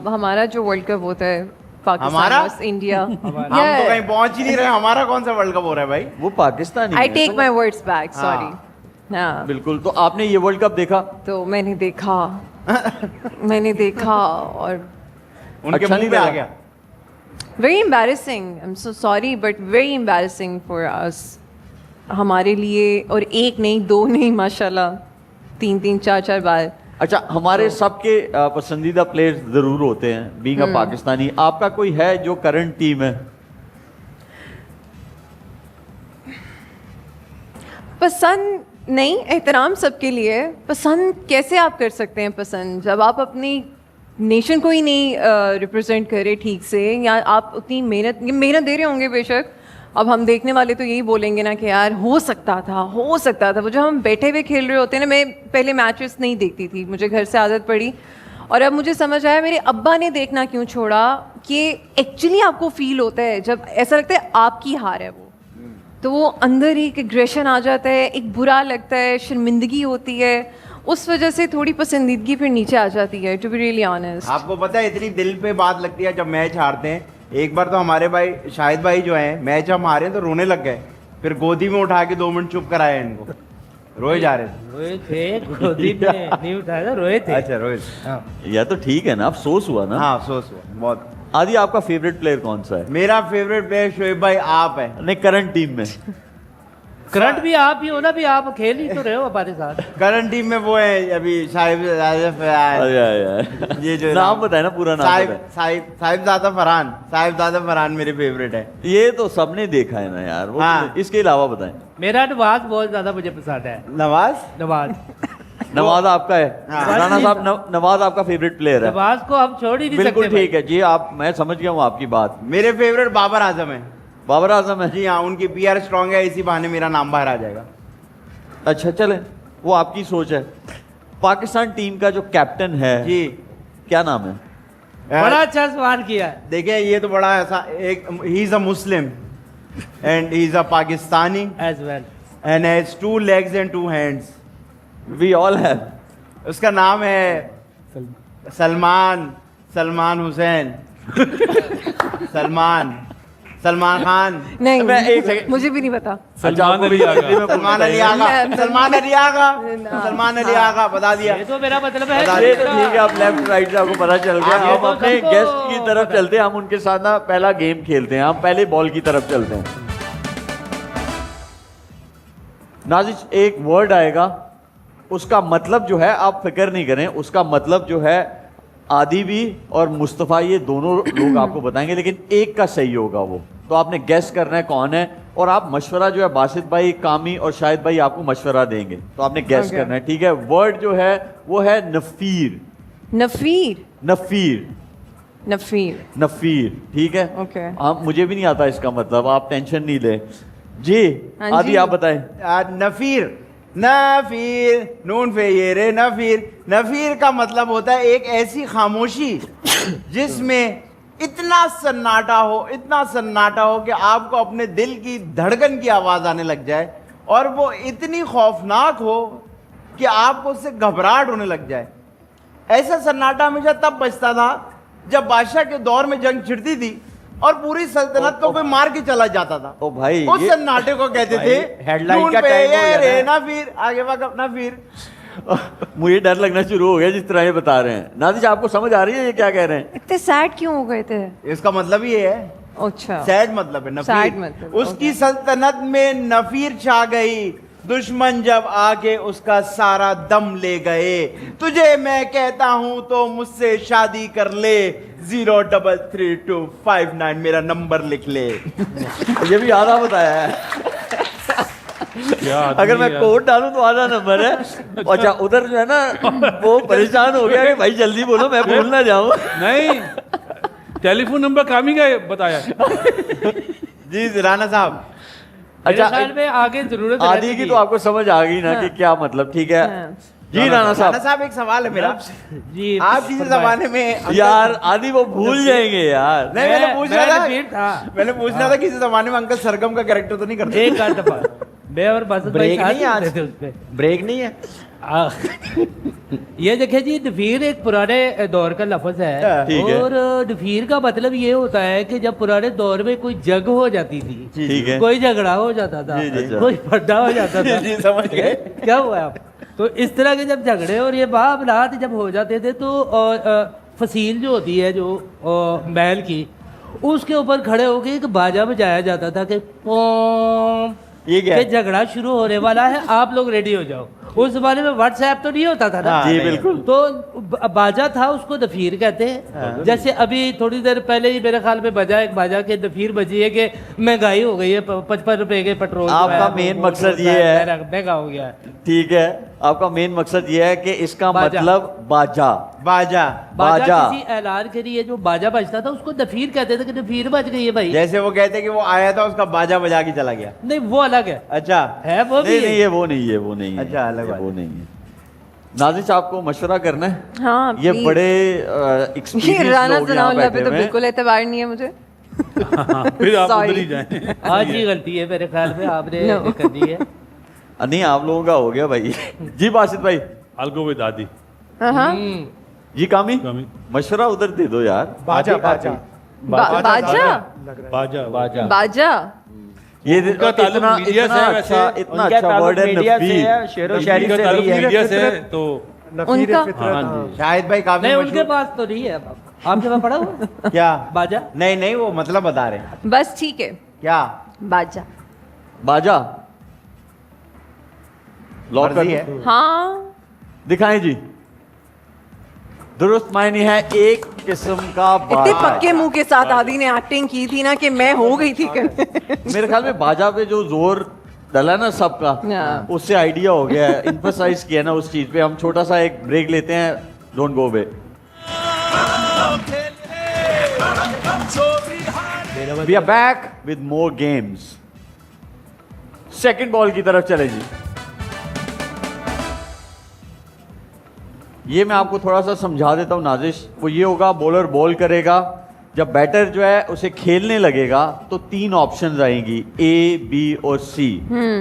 हमारा जो वर्ल्ड कप होता है हमारा? पाकिस्तान वर्सेस इंडिया हम तो कहीं पहुंच ही नहीं रहे, हमारा कौन सा वर्ल्ड कप हो रहा है भाई? वो पाकिस्तानी आई है। Take my words back, sorry. हाँ, बिल्कुल। तो आपने ये वर्ल्ड कप देखा? तो मैंने देखा और उनके अच्छा मुंह नहीं पे आ लगा? गया। Very embarrassing, I am so sorry but very embarrassing for us, हमारे लिए। और एक नहीं, दो नहीं, माशाल्लाह 3-3 4-4 बार। अच्छा, हमारे सबके पसंदीदा प्लेयर्स जरूर होते हैं बीइंग अ पाकिस्तानी। आपका कोई है जो करंट टीम है? पसंद नहीं, एहतराम सबके लिए। पसंद कैसे आप कर सकते हैं पसंद, जब आप अपनी नेशन को ही नहीं रिप्रेजेंट करे ठीक से, या आप उतनी मेहनत दे रहे होंगे बेशक। अब हम देखने वाले तो यही बोलेंगे ना कि यार हो सकता था। वो जो हम बैठे हुए खेल रहे होते हैं ना, मैं पहले मैचेस नहीं देखती थी, मुझे घर से आदत पड़ी और अब मुझे समझ आया मेरे अब्बा ने देखना क्यों छोड़ा, कि एक्चुअली आपको फील होता है जब ऐसा लगता है आपकी हार है वो, तो वो अंदर एक एग्रेशन आ जाता है, एक बुरा लगता है, शर्मिंदगी होती है, उस वजह से थोड़ी पसंदीदगी फिर नीचे आ जाती है, टू बी रियली ऑनेस्ट। आपको पता है इतनी दिल पे बात लगती है जब मैच हारते हैं। एक बार तो हमारे भाई शाहिद भाई जो हैं, मैच हम हारे तो रोने लग गए, फिर गोदी में उठा के 2 मिनट चुप कराया इनको, रोए जा रहे थे। रोए थे, गोदी में नहीं उठाया था, रोए थे। अच्छा रोए। या तो ठीक है ना, अफसोस हुआ ना। हाँ अफसोस हुआ बहुत। आदि, आपका फेवरेट प्लेयर कौन सा है? मेरा फेवरेट प्लेयर शोएब भाई आप है। नहीं, करंट टीम में। करंट भी आप ही हो ना, भी आप खेल ही तो रहे हो हमारे साथ। करंट टीम में वो है अभी अरे ये जो नाम बताए ना, पूरा नाम बताए। साहिबजादा फरहान मेरे फेवरेट है। ये तो सबने देखा है ना यार वो। हाँ। इसके अलावा बताएं। मेरा नवाज बहुत ज्यादा मुझे पसंद है। नवाज नवाज आपका है? हाँ। राणा साहब, नवाज आपका फेवरेट प्लेयर है? नवाज को हम छोड़ ही नहीं सकते। बिल्कुल भाई। ठीक है जी, आप, मैं समझ गया हूँ आपकी बात। मेरे फेवरेट बाबर आजम है। बाबर आजम है? जी हाँ, उनकी पीआर स्ट्रांग है, इसी बहाने मेरा नाम बाहर आ जाएगा। अच्छा चले, वो आपकी सोच है। पाकिस्तान टीम का जो कैप्टन है जी क्या नाम है? बड़ा अच्छा सवाल किया है। देखिए ये तो बड़ा ऐसा एक, he is a Muslim and he is a Pakistani as well. And has 2 legs and 2 hands। We all have. उसका नाम है सलमान हुसैन सलमान खान। नहीं, मैं एक सेकंड- मुझे भी नहीं पता। सलमान अली आगा। सलमान अली आगा बता दिया। ये तो मेरा मतलब है। ये तो ठीक है, आप लेफ्ट राइट से आपको पता चल गया। ये हम तो अपने सबको गेस्ट की तरफ चलते हैं, हम उनके साथ ना पहला गेम खेलते हैं। हम पहले बॉल की तरफ चलते हैं। नाजिश, एक वर्ड आएगा, उसका मतलब जो है आप फिक्र नहीं करें, उसका मतलब जो है आदि भी और मुस्तफ़ा, ये दोनों लोग आपको बताएंगे, लेकिन एक का सही होगा वो। तो आपने गेस करना है कौन है, और आप मशवरा जो है बासित भाई, कामी और शाहिद भाई आपको मशवरा देंगे, तो आपने गेस Okay. करना है। ठीक है? वर्ड जो है वो है नफीर। नफीर। नफीर। नफीर। नफीर, ठीक है? Okay. हाँ, मुझे भी नहीं आता इसका मतलब, आप टेंशन नहीं ले जी। हाँ आदि जी। आप बताएं। नफीर नून पे ये रे नफीर का मतलब होता है एक ऐसी खामोशी जिसमें इतना सन्नाटा हो कि आपको अपने दिल की धड़कन की आवाज आने लग जाए, और वो इतनी खौफनाक हो कि आपको उससे घबराहट होने लग जाए। ऐसा सन्नाटा हमेशा तब बचता था जब बादशाह के दौर में जंग छिड़ती थी और पूरी सल्तनत को कोई मार के चला जाता था। ओ भाई, उस ये सन्नाटे को कहते थे हेडलाइन नून का पे टाइम हो ये गया रे ना। नफीर, आगे वक्त अपना फिर। मुझे डर लगना शुरू हो गया जिस तरह ये बता रहे हैं। नादिश, आपको समझ आ रही है ये क्या कह रहे हैं? इतने सैड क्यों हो गए थे? इसका मतलब ये है, अच्छा, सैड मतलब है नफीर। Sad मतलब, उसकी सल्तनत में नफीर छा गई, दुश्मन जब आके उसका सारा दम ले गए। तुझे मैं कहता हूं तो मुझसे शादी कर ले, 03325 मेरा नंबर लिख ले। ये भी आधा बताया है। क्या आदमी अगर मैं यार। कोड डालूं तो आधा नंबर है। अच्छा, उधर जो है ना वो परेशान हो गया कि भाई जल्दी बोलो, मैं भूल ना जाऊं। नहीं, टेलीफोन नंबर कामी का बताया। जी राणा साहब। मेरे अच्छा, ख्याल में आगे जरूरत आदि रहती की थी। तो आपको समझ आ गई ना कि क्या मतलब। ठीक है हाँ। जी राणा राणा साहब। साहब एक सवाल है मेरा। जी आप किसी जमाने में यार आदि वो भूल जाएंगे यार। नहीं, मैंने पूछ रहा था, repeat था। मैंने पूछना था किसी जमाने में अंकल सरगम का कैरेक्टर तो नहीं करते? एक आध दफा मैं और बासत भाई ब्रेक साथ नहीं है होते आज? थे उसपे। ब्रेक नहीं है? ये देखिए जी, दफीर एक पुराने दौर का लफ्ज है। ठीक है। और दफीर का मतलब ये होता है कि जब पुराने दौर में कोई जंग हो जाती थी, ठीक है। कोई झगड़ा हो जाता था, जी, जी। कोई फड्डा हो जाता था, जी, समझ गए। क्या हुआ आप? तो इस तरह के जब झगड़े और ये मामलात जब हो जाते थे तो फसील जो होती है जो महल की, उसके ऊपर खड़े होके एक बाजा बजाया जाता था कि पोम, ये क्या है? कि झगड़ा शुरू होने वाला है, आप लोग रेडी हो जाओ। उस जमाने में व्हाट्सएप तो नहीं होता था ना। हाँ, जी नहीं। बिल्कुल। तो बाजा था, उसको दफीर कहते हैं। जैसे अभी थोड़ी देर पहले ही मेरे ख्याल में बजा एक बाजा के दफीर बजी है कि महंगाई हो गई है, 55 रुपए के पेट्रोल आपका जो है, मेन वो मकसद ये है। महंगा हो गया है। ठीक है, आपका मेन मकसद ये है कि इसका बाजा। मतलब बाजा। बाजा। बाजा बाजा। किसी ऐलान के लिए जो बाजा बजता था उसको दफीर कहते थे कि दफीर बज गई है भाई। जैसे वो कहते कि वो आया था उसका बाजा बजा के चला गया। नहीं, वो अलग है। अच्छा। है वो भी नहीं है। नहीं, ये वो नहीं है, वो नहीं है। अच्छा, अलग ये बात वो है। नहीं है। नाजिश, आपको मशवरा करना है? हाँ ये please। बड़े ये एक्सपीरियंस राना लोग यहाँ सनाउल्लाह पे बैठे तो हुए हैं। बिल्कुल एतबार नहीं है मुझे। फिर आप Sorry। उधर ही जाएं। आज ही गलती है मेरे ख्याल में, आपने No। कर दी है। नहीं, आप लोगों का हो गया भाई। जी बासित भाई। I'll go with आदि। हाँ जी कामी, कामी। मशवरा उधर दे दो यार। बाजा बाजा बाजा बाजा बाजा बाजा ये उनका ताल्लुक इतना मीडिया से इतना है अच्छा, वैसे। इतना उनका अच्छा ताल्लुक वर्ड है मीडिया से नफीर। है, शेरो शायरी का से ताल्लुक भी है। मीडिया से है तो नफीर उनका- फितरत, हाँ हाँ। जी। शाहिद भाई काफी नहीं, उनके मशहूर। पास तो नहीं है। आपके पास पढ़ा हुआ क्या? बाजा? नहीं नहीं, वो मतलब बता रहे हैं। बस ठीक है, क्या? बाजा। बाजा लॉक कर मर्जी दो। है। हाँ दिखाएं जी। दुरुस्त मायने है एक किस्म का इतने बाजा। पक्के मुंह के साथ आदि ने एक्टिंग की थी ना कि मैं हो गई थी करने। मेरे ख्याल में बाजा पे जो जोर डला ना सबका, हाँ। उससे आइडिया हो गया है, इम्फसाइज किया ना उस चीज पे। हम छोटा सा एक ब्रेक लेते हैं, don't go away. We are back with more games. Second ball की तरफ चले जी। ये मैं आपको थोड़ा सा समझा देता हूं नाजिश। वो ये होगा, बॉलर बॉल करेगा, जब बैटर जो है उसे खेलने लगेगा तो 3 ऑप्शंस आएंगी, ए, बी और सी।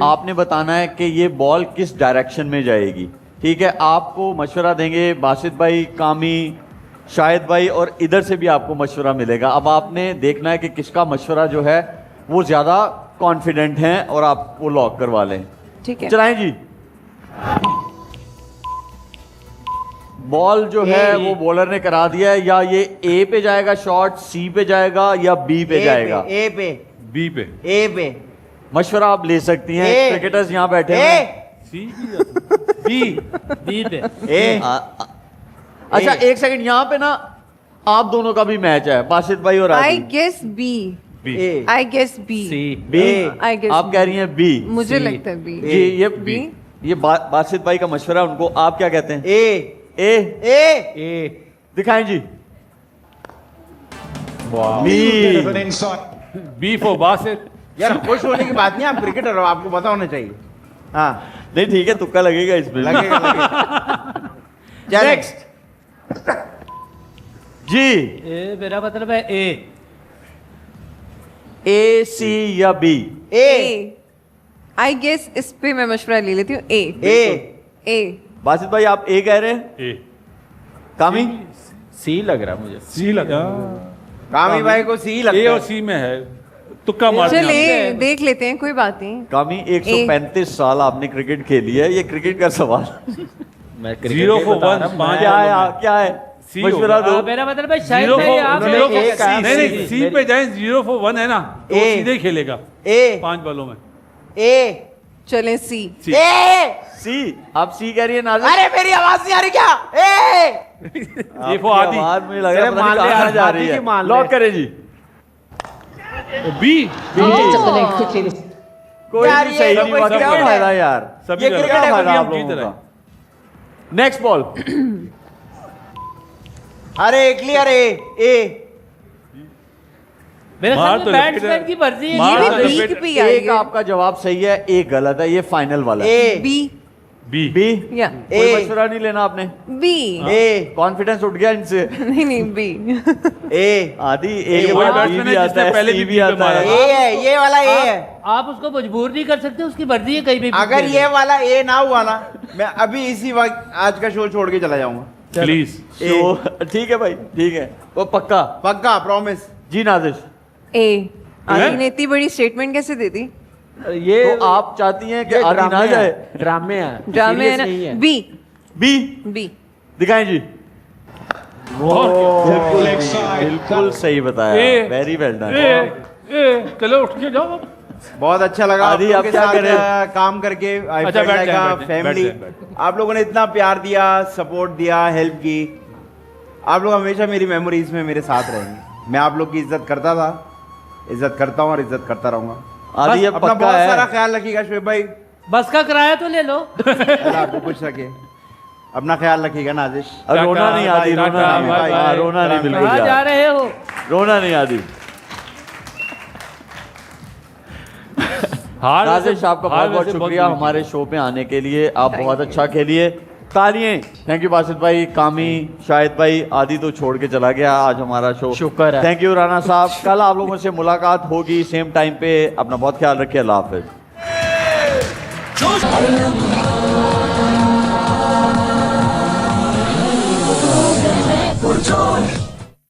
आपने बताना है कि ये बॉल किस डायरेक्शन में जाएगी। ठीक है, आपको मशवरा देंगे बासित भाई, कामी, शाहिद भाई, और इधर से भी आपको मशवरा मिलेगा। अब आपने देखना है कि किसका मशवरा जो है वो ज़्यादा कॉन्फिडेंट हैं और आप वो लॉक करवा लें। ठीक है। चलाएं जी। बॉल जो है वो बॉलर ने करा दिया है। या ये ए पे जाएगा शॉट, सी पे जाएगा या बी पे जाएगा? ए पे। बी पे। ए पे। मशवरा आप ले सकती हैं, ए। क्रिकेटर्स यहाँ बैठे हैं। ए। सी बी बी पे। ए। अच्छा एक सेकंड, यहाँ पे ना आप दोनों का भी मैच है, बासित भाई और आई आदि। Guess B. B. A. I guess B. C B. I guess आप कह रही हैं बी। मुझे C। लगता है बी। जी ये बी। ये बासित भाई का मशवरा है, उनको आप क्या कहते हैं? ए। ए। ए। ए दिखाएं जी। वाह बी। B for Basit. यार खुश होने की बात नहीं, आप क्रिकेटर हो, आपको पता होना चाहिए। हाँ, नहीं ठीक है, तुक्का लगेगा इसमें। लगेगा लगेगा। नेक्स्ट जी। ए मेरा मतलब है ए। ए, सी या बी? ए। आई गेस इस पे मैं मशवरा ले लेती हूँ। ए। ए। ए। बासित भाई आप ए कह रहे हैं? ए। कामी? सी लग रहा है मुझे। सी लगा। कामी भाई को सी ए लगता और है। सी में है, तुक्का मार दिया चले हमने। देख लेते हैं, कोई बात नहीं। कामी 135 साल आपने क्रिकेट खेली है, ये क्रिकेट का सवाल। मैं क्रिकेट 0 ही for बता 1, रहा हूँ, 5 मैं- क्या है बॉलों में। क्या है? सी मशवरा होगा। दो। मेरा मतलब है शायद 0 भाई for आप उन्होंने zero for- एक कहा, नहीं नहीं, सी। सी पे जाए 0 for 1 है ना, तो वो ए। सीधे ही खेलेगा ए। 5 बॉलों में। ए। चले सी। सी। ए। सी। आप सी कह रही है नाज़िर? अरे मेरी आवाज नहीं आ रही क्या? ए। ए फॉर आदि। आवाज मुझे लग रहा है चले पता नहीं मान ले, कहाँ जा आदि रही की है। मान ले। लॉक करें जी। बी। कोई यार, भी ये सही तो नहीं कोई हुआ, क्रिकेट क्या है। फायदा यार? सभी ये गलत। क्रिकेट है, क्या कोई फायदा आप जीत लोगों रहे का? हैं। Next ball. अरे क्लियर। ए। ए। मेरे मार ख्याल तो में बैट्समैन लपेटा- की मर्जी है। मार ये तो भी लपेटा- बी की भी आई एक है। आपका जवाब सही है, एक गलत है, ये फाइनल वाला है। ए। बी। बी बी या कोई A. मशवरा नहीं लेना आपने बी ए कॉन्फिडेंस उठ गया इनसे नहीं नहीं बी ए आदि ए के वही बाद batsman बी है भी आता जिसने है पहले सी भी भी B पे आता मारा है ए है, ये वाला ए है। आप उसको मजबूर नहीं कर सकते, उसकी मर्जी है कहीं भी अगर खेले। ये वाला ए ना हुआ ना, मैं अभी इसी वक्त आज का शो छोड़ के चला जाऊंगा। प्लीज तो ठीक है भाई ठीक है वो पक्का पक्का प्रॉमिस। जी नाजिश ए आदि ने इतनी बड़ी स्टेटमेंट कैसे दे दी? ये तो आप चाहती हैं कि ये आदि ना ड्रामे जाए हैं, ड्रामे हैं, ड्रामे है serious ना नहीं है। बी बी बी दिखाएं जी बिल्कुल सही बताया ए, वेरी वेल डन चलो उठ के जाओ। बहुत अच्छा लगा आदि, आप लोगों आप के क्या साथ करें? काम करके। आई अच्छा, फेल्ट बैठ लाइक जाएं, अ बैठ जाएं, फैमिली। बैठ जाएं, आप लोगों ने इतना प्यार दिया, सपोर्ट दिया, हेल्प की। आप लोग हमेशा मेरी मेमोरीज में मेरे साथ रहेंगे। मैं आप लोग की इज्जत करता था, इज्जत करता हूँ और इज्जत करता रहूंगा। आदि ये अपना पक्का बहुत सारा है ख्याल रखिएगा शोएब भाई। बस का किराया तो ले लो। अल्लाह आपको खुश रखे। अपना ख्याल रखिएगा नाजिश। अब रोना टाटा, नहीं आदि टाटा, रोना नहीं बाय, हाँ, बाय। रोना नहीं बिल्कुल कहाँ जा यार रहे हो? रोना नहीं आदि हार नाजिश आपका बहुत बहुत शुक्रिया बुरी थी। हमारे शो पे आने के लिए आप बहुत अच्छा खेलिए तालियां थैंक यू बासित भाई कामी शाहिद भाई आदि तो छोड़ के चला गया आज हमारा शो शुक्र है। थैंक यू राना साहब कल आप लोगों से मुलाकात होगी सेम टाइम पे अपना बहुत ख्याल रखिए अल्लाह हाफिज